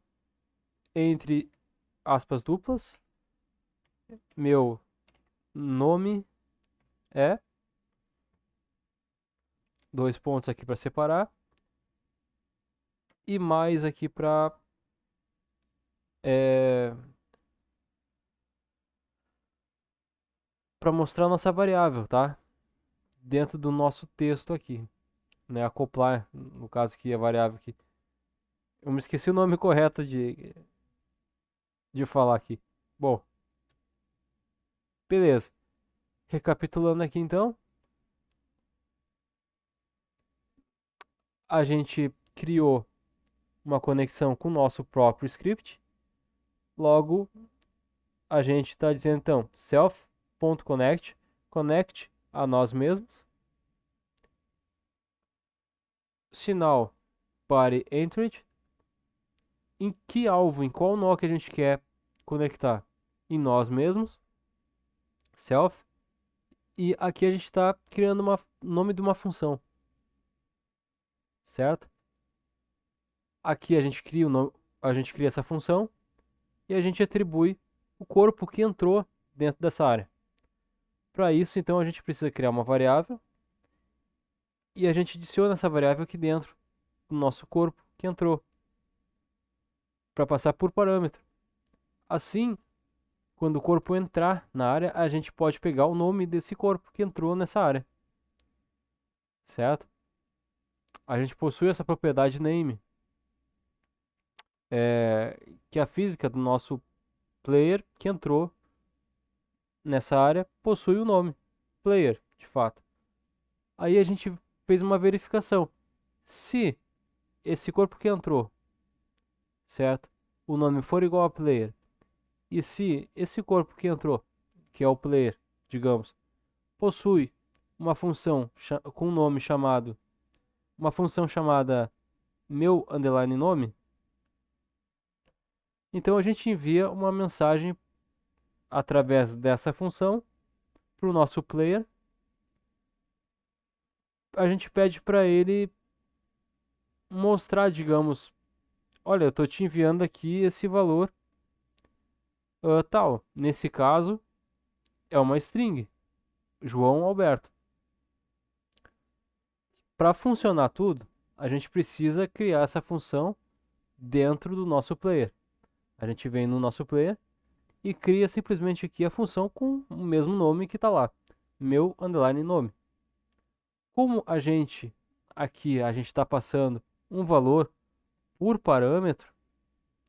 entre aspas duplas, meu nome é, dois pontos aqui para separar, e mais aqui é, para mostrar nossa variável, tá? Dentro do nosso texto aqui, né? Acoplar, no caso aqui, a variável aqui. Eu me esqueci o nome correto de falar aqui. Bom, beleza. Recapitulando aqui então, a gente criou uma conexão com o nosso próprio script. Logo, a gente está dizendo então self.connect, connect a nós mesmos. Sinal body entry, em que alvo, em qual nó que a gente quer conectar em nós mesmos, self, e aqui a gente está criando o nome de uma função, certo? Aqui a gente cria essa função e a gente atribui o corpo que entrou dentro dessa área. Para isso, então, a gente precisa criar uma variável e a gente adiciona essa variável aqui dentro do nosso corpo que entrou para passar por parâmetro. Assim, quando o corpo entrar na área, a gente pode pegar o nome desse corpo que entrou nessa área, certo? A gente possui essa propriedade name, que é a física do nosso player que entrou nessa área possui o nome player, de fato. Aí a gente fez uma verificação. Se esse corpo que entrou, certo? O nome for igual a player, e se esse corpo que entrou, que é o player, digamos, possui uma função com um nome chamado, uma função chamada meu underline nome, então a gente envia uma mensagem através dessa função para o nosso player. A gente pede para ele mostrar, digamos, olha, eu estou te enviando aqui esse valor tal. Nesse caso, é uma string, João Alberto. Para funcionar tudo, a gente precisa criar essa função dentro do nosso player. A gente vem no nosso player e cria simplesmente aqui a função com o mesmo nome que está lá, meu underline nome. Como a gente está passando um valor por parâmetro,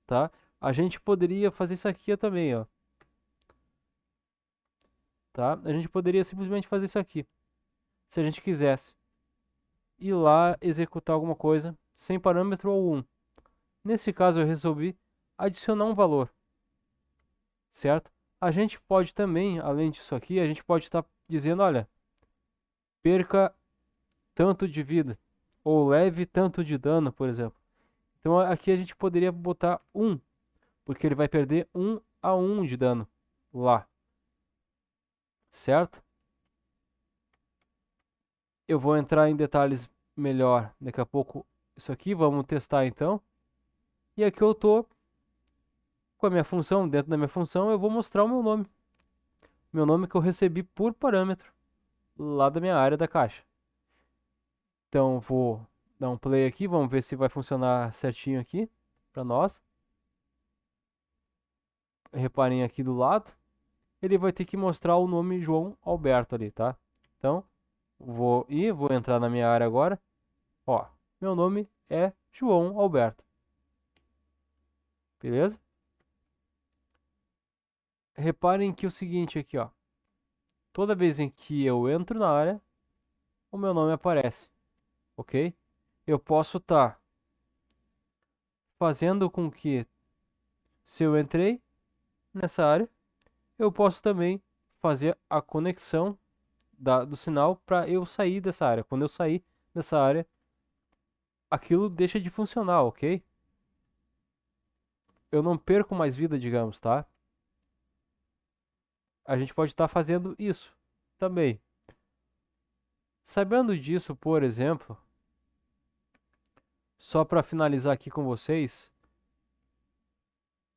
tá? A gente poderia fazer isso aqui também, ó. Tá? A gente poderia simplesmente fazer isso aqui, se a gente quisesse ir lá executar alguma coisa sem parâmetro algum. Nesse caso, eu resolvi adicionar um valor, certo? A gente pode também, além disso aqui, a gente pode estar dizendo, olha, perca tanto de vida, ou leve tanto de dano, por exemplo. Então aqui a gente poderia botar 1, porque ele vai perder 1 a 1 de dano lá, certo? Eu vou entrar em detalhes melhor daqui a pouco isso aqui, vamos testar então. E aqui eu estou com a minha função, dentro da minha função eu vou mostrar o meu nome. Meu nome que eu recebi por parâmetro lá da minha área da caixa. Então vou dar um play aqui, vamos ver se vai funcionar certinho aqui para nós. Reparem aqui do lado, ele vai ter que mostrar o nome João Alberto ali, tá? Então vou entrar na minha área agora. Ó, meu nome é João Alberto. Beleza? Reparem que é o seguinte aqui, ó. Toda vez em que eu entro na área, o meu nome aparece, ok? eu posso estar fazendo com que, se eu entrei nessa área, eu posso também fazer a conexão do sinal para eu sair dessa área. Quando eu sair dessa área, aquilo deixa de funcionar, ok? Eu não perco mais vida, digamos, tá? A gente pode estar fazendo isso também. Sabendo disso, por exemplo, só para finalizar aqui com vocês,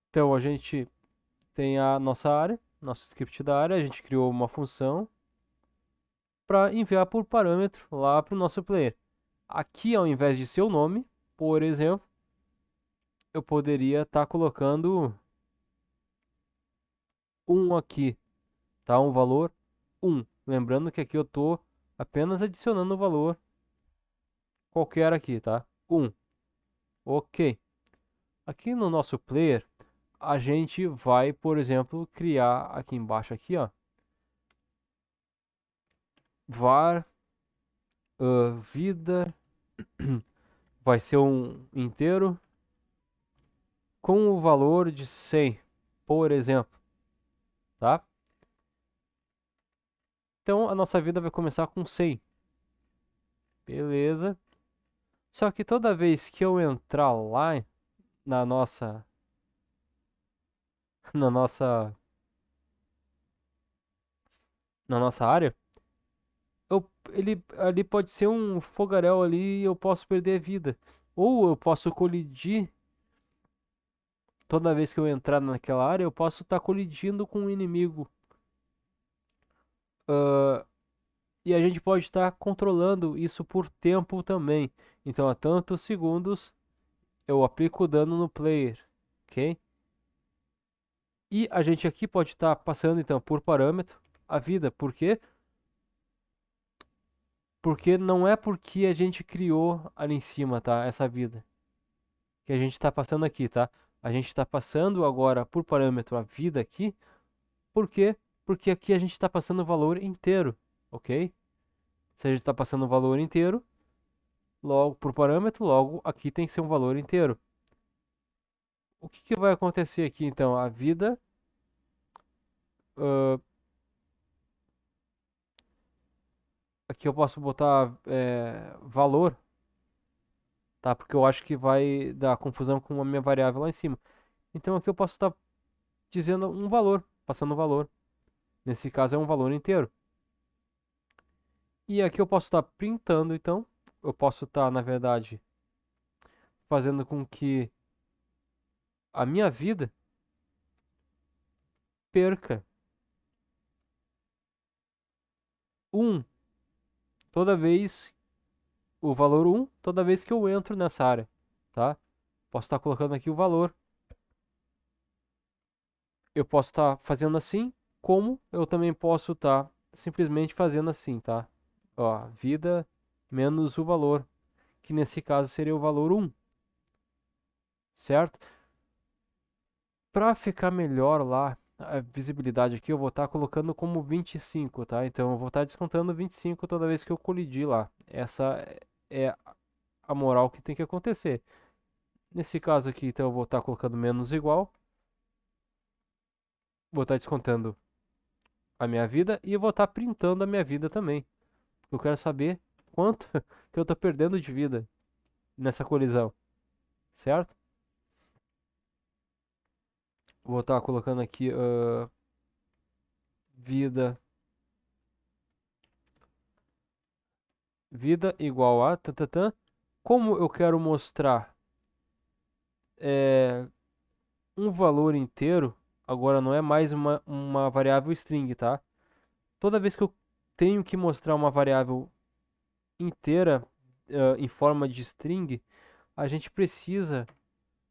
então a gente tem a nossa área, nosso script da área, a gente criou uma função para enviar por parâmetro lá para o nosso player. Aqui, ao invés de seu nome, por exemplo, eu poderia estar colocando um aqui, tá? Um valor 1. Lembrando que aqui eu estou apenas adicionando o valor qualquer aqui, tá? 1. Ok. Aqui no nosso player, a gente vai, por exemplo, criar aqui embaixo aqui, ó, var vida vai ser um inteiro com o valor de 100, por exemplo, tá? Então a nossa vida vai começar com 100. Beleza. Só que toda vez que eu entrar lá na nossa na nossa na nossa área, ele ali pode ser um fogaréu ali e eu posso perder a vida. Ou eu posso colidir toda vez que eu entrar naquela área, eu posso estar colidindo com um inimigo. Ah, e a gente pode estar controlando isso por tempo também. Então, a tantos segundos eu aplico o dano no player, ok? E a gente aqui pode estar passando então por parâmetro a vida. Por quê? Porque não é porque a gente criou ali em cima, tá? Essa vida que a gente está passando aqui, tá? A gente está passando agora por parâmetro a vida aqui. Por quê? Porque aqui a gente está passando o valor inteiro, ok? Se a gente está passando o valor inteiro, logo por parâmetro, logo aqui tem que ser um valor inteiro. O que, que vai acontecer aqui então? A vida, ah, aqui eu posso botar valor, tá? Porque eu acho que vai dar confusão com a minha variável lá em cima. Então aqui eu posso estar dizendo um valor, passando um valor. Nesse caso é um valor inteiro. E aqui eu posso estar printando, então. Eu posso estar, na verdade, fazendo com que a minha vida perca um toda vez, o valor um toda vez que eu entro nessa área, tá? Posso estar colocando aqui o valor. Eu posso estar fazendo assim, como eu também posso estar simplesmente fazendo assim, tá? Ó, vida menos o valor, que nesse caso seria o valor um, certo? Para ficar melhor lá, a visibilidade aqui, eu vou estar colocando como 25, tá? Então eu vou estar descontando 25 toda vez que eu colidir lá. Essa é a moral que tem que acontecer. Nesse caso aqui, então eu vou estar colocando menos igual, vou estar descontando a minha vida e eu vou estar printando a minha vida também. Eu quero saber quanto que eu estou perdendo de vida nessa colisão, certo? Vou estar colocando aqui vida vida igual a tatatã. Como eu quero mostrar é, um valor inteiro, agora não é mais uma variável string, tá? Toda vez que eu tenho que mostrar uma variável inteira em forma de string, a gente precisa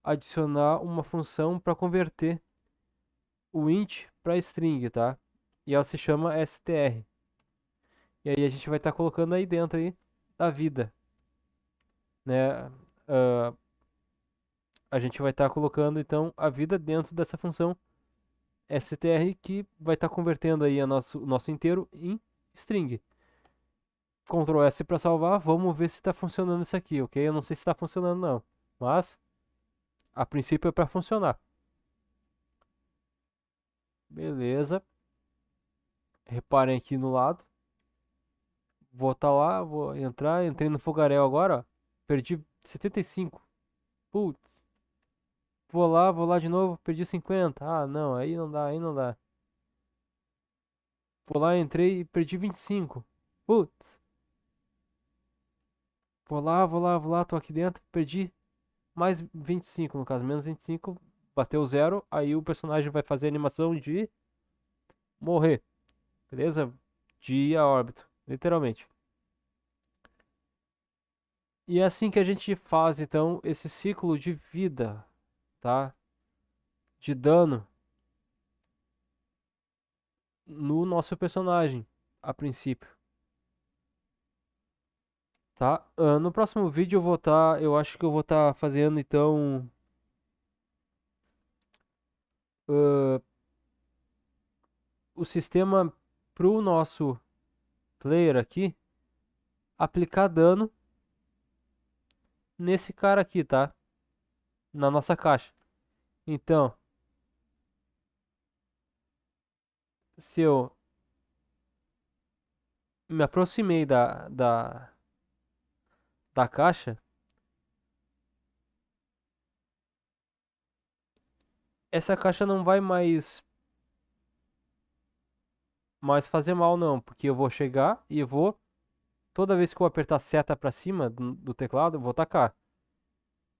adicionar uma função para converter o int para string, tá? E ela se chama str. E aí a gente vai estar colocando aí dentro aí da vida, né? Ah, a gente vai estar colocando então a vida dentro dessa função str que vai estar convertendo aí o nosso inteiro em string. Ctrl S para salvar. Vamos ver se está funcionando isso aqui, ok? Eu não sei se está funcionando não, mas a princípio é para funcionar. Beleza. Reparem aqui no lado. Vou estar lá, vou entrar. Entrei no fogaréu agora, ó. Perdi 75. Putz. Vou lá de novo. Perdi 50. Ah, não, aí não dá, aí não dá. Vou lá, entrei e perdi 25. Putz. Vou lá, tô aqui dentro. Perdi mais 25, no caso, menos 25. Bateu zero. Aí o personagem vai fazer a animação de morrer. Beleza? De ir a órbita. Literalmente. E é assim que a gente faz, então, esse ciclo de vida, tá? De dano no nosso personagem, a princípio, tá? No próximo vídeo eu acho que eu vou estar fazendo, então, ah, o sistema pro nosso player aqui aplicar dano nesse cara aqui, tá? Na nossa caixa. Então, se eu me aproximei da caixa, essa caixa não vai mais fazer mal não, porque eu vou chegar e eu vou, toda vez que eu apertar seta para cima do teclado, eu vou atacar,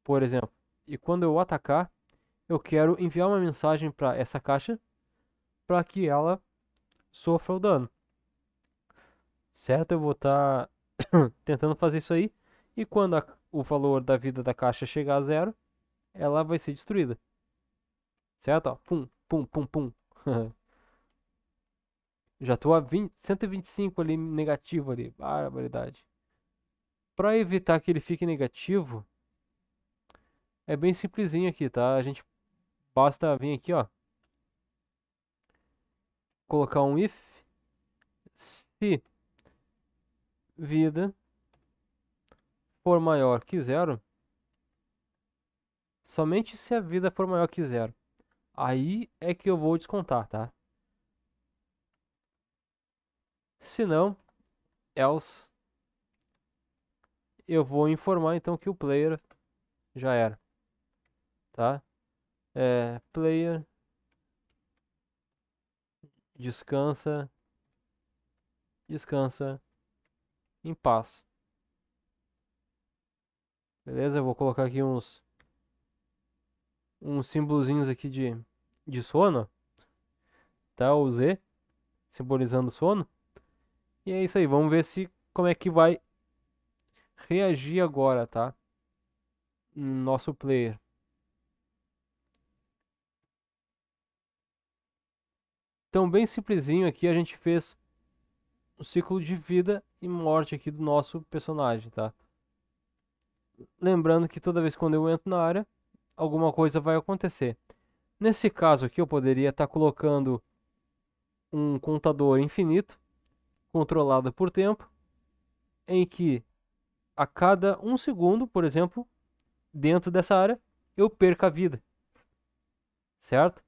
por exemplo. E quando eu atacar, eu quero enviar uma mensagem para essa caixa para que ela sofra o dano, certo? Eu vou estar tentando fazer isso aí, e quando o valor da vida da caixa chegar a zero, ela vai ser destruída, certo? Ó, pum, pum, pum, pum. Já tô a 125 ali negativo ali, barbaridade. Para evitar que ele fique negativo, é bem simplesinho aqui, tá? A gente basta vir aqui, ó, colocar um if se vida for maior que zero, somente se a vida for maior que zero. Aí é que eu vou descontar, tá? Se não, else, eu vou informar então que o player já era, tá? Player descansa, descansa em paz. Beleza? Eu vou colocar aqui uns símbolozinhos aqui de sono, tá? O Z, simbolizando sono. E é isso aí, vamos ver se como é que vai reagir agora, tá? Nosso player. Então, bem simplesinho aqui, a gente fez o ciclo de vida e morte aqui do nosso personagem, tá? Lembrando que toda vez quando eu entro na área, alguma coisa vai acontecer. Nesse caso aqui, eu poderia estar colocando um contador infinito, controlado por tempo, em que a cada um segundo, por exemplo, dentro dessa área, eu perca a vida, certo?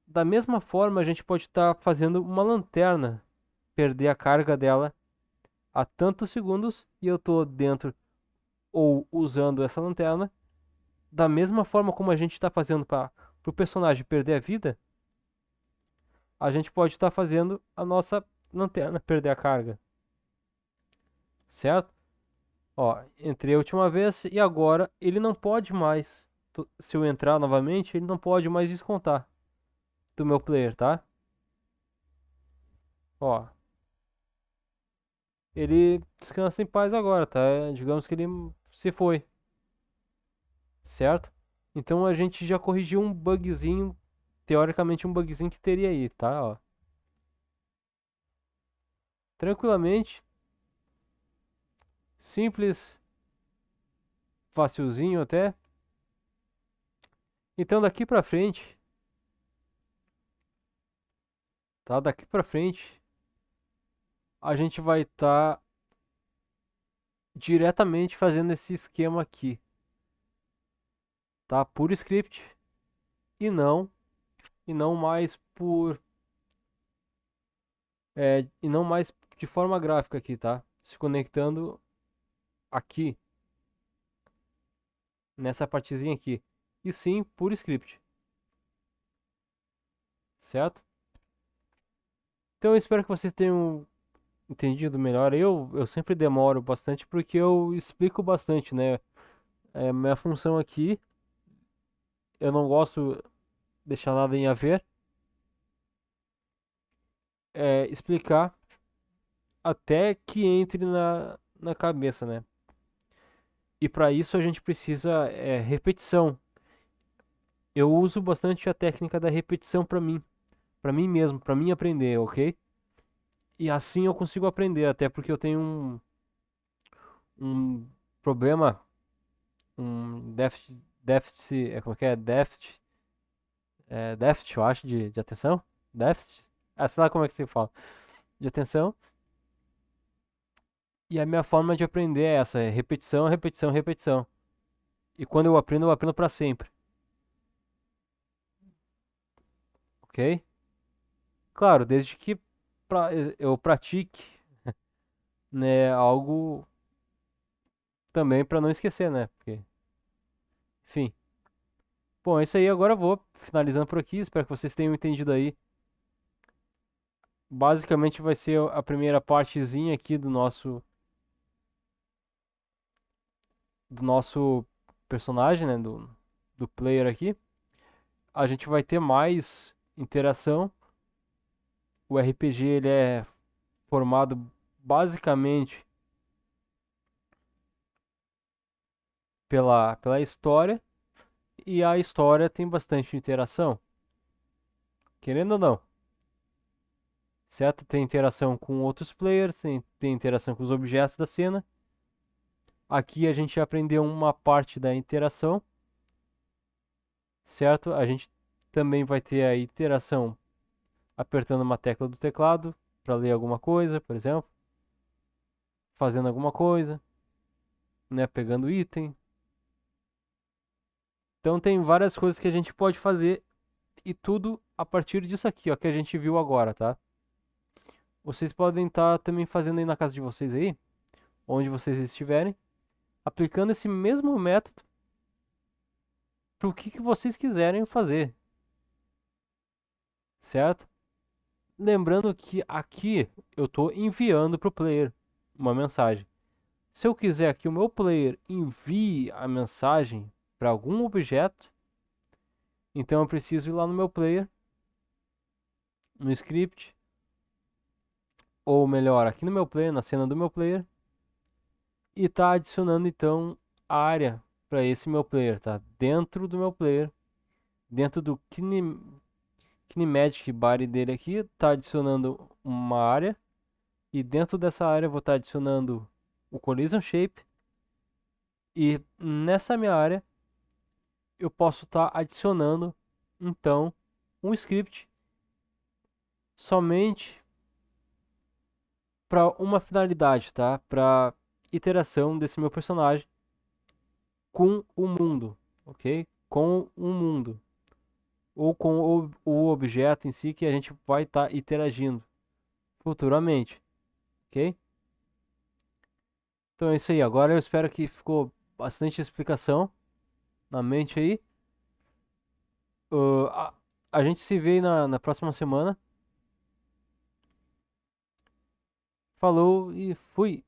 Da mesma forma, a gente pode estar fazendo uma lanterna perder a carga dela a tantos segundos e eu estou dentro ou usando essa lanterna. Da mesma forma como a gente está fazendo para o personagem perder a vida, a gente pode estar fazendo a nossa lanterna perder a carga, certo? Ó, entrei a última vez e agora ele não pode mais. Se eu entrar novamente, ele não pode mais descontar do meu player, tá? Ó, ele descansa em paz agora, tá? Digamos que ele se foi, certo? Então a gente já corrigiu um bugzinho, teoricamente um bugzinho que teria aí, tá? Ó, tranquilamente, simples, facilzinho até. Então daqui pra frente, tá? Daqui pra frente a gente vai estar diretamente fazendo esse esquema aqui, tá? Por script e não mais e não mais de forma gráfica aqui, tá? Se conectando aqui nessa partezinha aqui, e sim por script, certo? Então eu espero que vocês tenham entendido melhor. Eu sempre demoro bastante porque eu explico bastante, né? Minha função aqui, eu não gosto de deixar nada em a ver, é explicar até que entre na cabeça, né? E para isso a gente precisa repetição. Eu uso bastante a técnica da repetição para mim mesmo, para mim aprender, ok? E assim eu consigo aprender, até porque eu tenho um problema, um déficit, como é que é? Déficit, eu acho, de atenção. Déficit? Ah, sei lá como é que se fala. De atenção. E a minha forma de aprender é essa, é repetição, repetição, repetição. E quando eu aprendo para sempre, ok? Claro, desde que eu pratique, né, algo também para não esquecer, né? Porque, enfim. Bom, é isso aí. Agora eu vou finalizando por aqui. Espero que vocês tenham entendido aí. Basicamente vai ser a primeira partezinha aqui do nosso personagem, né? Do player aqui. A gente vai ter mais interação. O RPG ele é formado basicamente pela história. E a história tem bastante interação. Querendo ou não. Certo? Tem interação com outros players, tem interação com os objetos da cena. Aqui a gente aprendeu uma parte da interação, certo? A gente também vai ter a interação apertando uma tecla do teclado para ler alguma coisa, por exemplo, fazendo alguma coisa, né, pegando item. Então tem várias coisas que a gente pode fazer e tudo a partir disso aqui, ó, que a gente viu agora, tá? Vocês podem estar também fazendo aí na casa de vocês aí, onde vocês estiverem, aplicando esse mesmo método para o que vocês quiserem fazer, certo? Lembrando que aqui eu estou enviando para o player uma mensagem. Se eu quiser que o meu player envie a mensagem para algum objeto, então eu preciso ir lá no meu player, no script, ou melhor, aqui no meu player, na cena do meu player, e tá adicionando então a área para esse meu player, tá? Dentro do meu player, dentro do Kinemagic Body dele aqui, tá adicionando uma área, e dentro dessa área eu vou estar adicionando o Collision Shape, e nessa minha área eu posso estar adicionando então um script somente para uma finalidade, tá? Para iteração desse meu personagem com o mundo, ok? Com o mundo ou com o objeto em si que a gente vai estar interagindo futuramente, ok? Então é isso aí. Agora eu espero que ficou bastante explicação na mente aí. A gente se vê na próxima semana. Falou e fui!